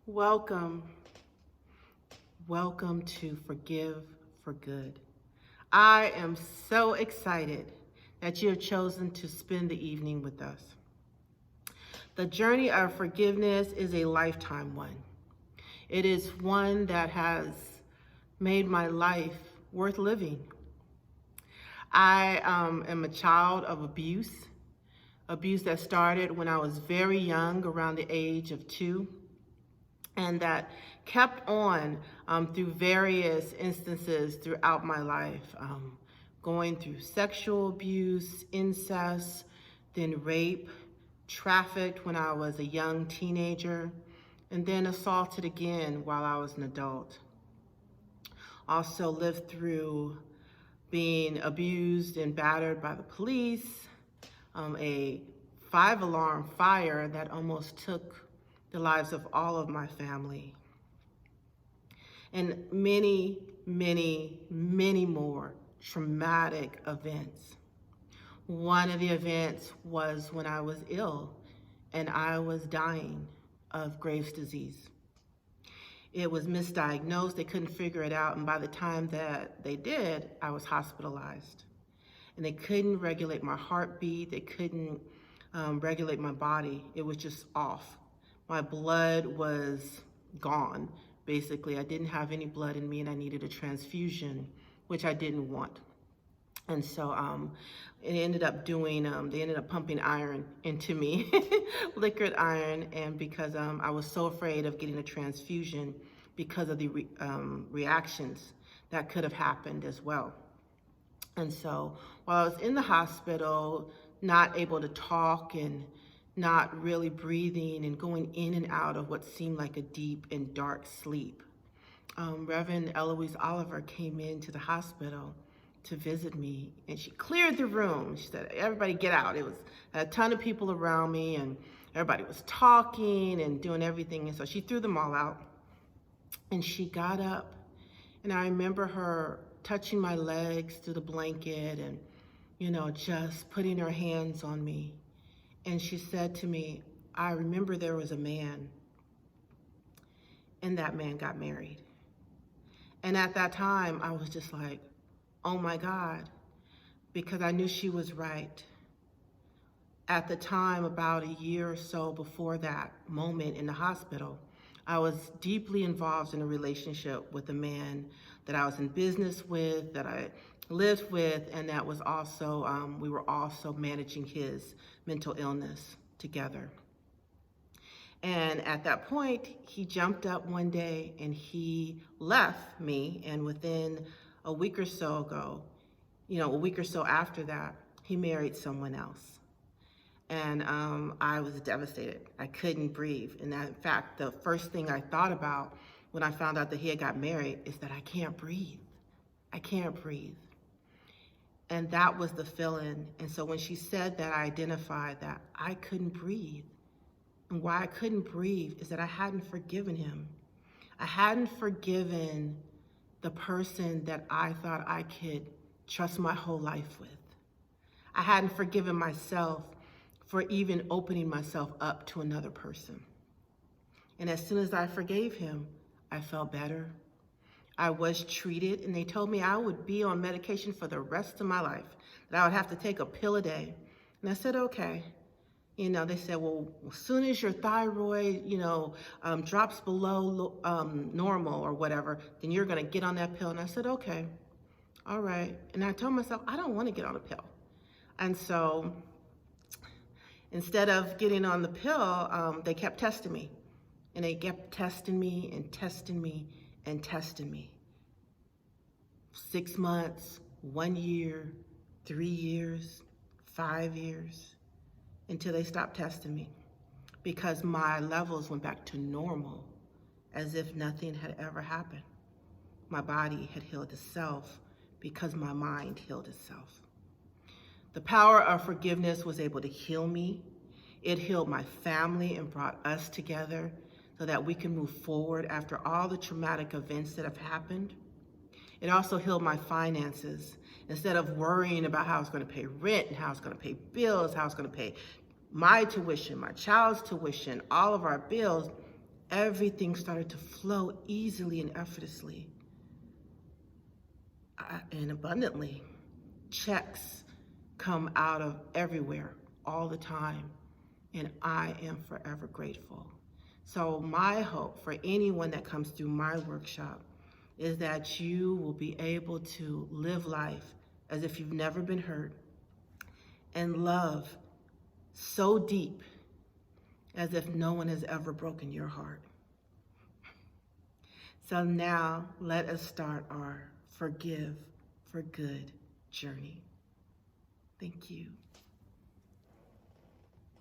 Welcome. Welcome to Forgive for Good. I am so excited that you have chosen to spend the evening with us. The journey of forgiveness is a lifetime one. It is one that has made my life worth living. I am a child of abuse that started when I was very young, around the age of 2. And that kept on through various instances throughout my life, going through sexual abuse, incest, then rape, trafficked when I was a young teenager, and then assaulted again while I was an adult. Also lived through being abused and battered by the police, a 5-alarm fire that almost took the lives of all of my family, and many, many, many more traumatic events. One of the events was when I was ill and I was dying of Graves' disease. It was misdiagnosed, they couldn't figure it out, and by the time that they did, I was hospitalized. And they couldn't regulate my heartbeat, they couldn't regulate my body, it was just off. My blood was gone, basically. I didn't have any blood in me and I needed a transfusion, which I didn't want. And so it ended up doing, they ended up pumping iron into me, liquid iron, and because I was so afraid of getting a transfusion because of the reactions that could have happened as well. And so while I was in the hospital, not able to talk and not really breathing and going in and out of what seemed like a deep and dark sleep, Reverend Eloise Oliver came into the hospital to visit me, and she cleared the room. She said, "Everybody get out." It was a ton of people around me and everybody was talking and doing everything. And so she threw them all out and she got up, and I remember her touching my legs through the blanket and, just putting her hands on me. And she said to me, "I remember there was a man, and that man got married." And at that time, I was just like, oh my God, because I knew she was right. At the time, about a year or so before that moment in the hospital, I was deeply involved in a relationship with a man that I was in business with, that I lived with, and that was also, we were also managing his mental illness together. And at that point, he jumped up one day and he left me, and within a week or so after that, he married someone else. And I was devastated. I couldn't breathe. And in fact, the first thing I thought about when I found out that he had got married is that I can't breathe. I can't breathe. And that was the feeling. And so when she said that, I identified that I couldn't breathe. And why I couldn't breathe is that I hadn't forgiven him. I hadn't forgiven the person that I thought I could trust my whole life with. I hadn't forgiven myself for even opening myself up to another person. And as soon as I forgave him, I felt better. I was treated, and they told me I would be on medication for the rest of my life, that I would have to take a pill a day. And I said, okay. They said, well, as soon as your thyroid, drops below normal or whatever, then you're going to get on that pill. And I said, okay, all right. And I told myself, I don't want to get on a pill. And so instead of getting on the pill, they kept testing me. And they kept testing me and testing me and testing me. 6 months, 1 year, 3 years, 5 years, until they stopped testing me, because my levels went back to normal, as if nothing had ever happened. My body had healed itself because my mind healed itself. The power of forgiveness was able to heal me. It healed my family and brought us together so that we can move forward after all the traumatic events that have happened. It also healed my finances. Instead of worrying about how I was going to pay rent and how I was going to pay bills, how I was going to pay my tuition, my child's tuition, all of our bills, everything started to flow easily and effortlessly and abundantly. Checks come out of everywhere all the time, and I am forever grateful. So my hope for anyone that comes through my workshop is that you will be able to live life as if you've never been hurt and love so deep as if no one has ever broken your heart. So now let us start our Forgive for Good journey. Thank you.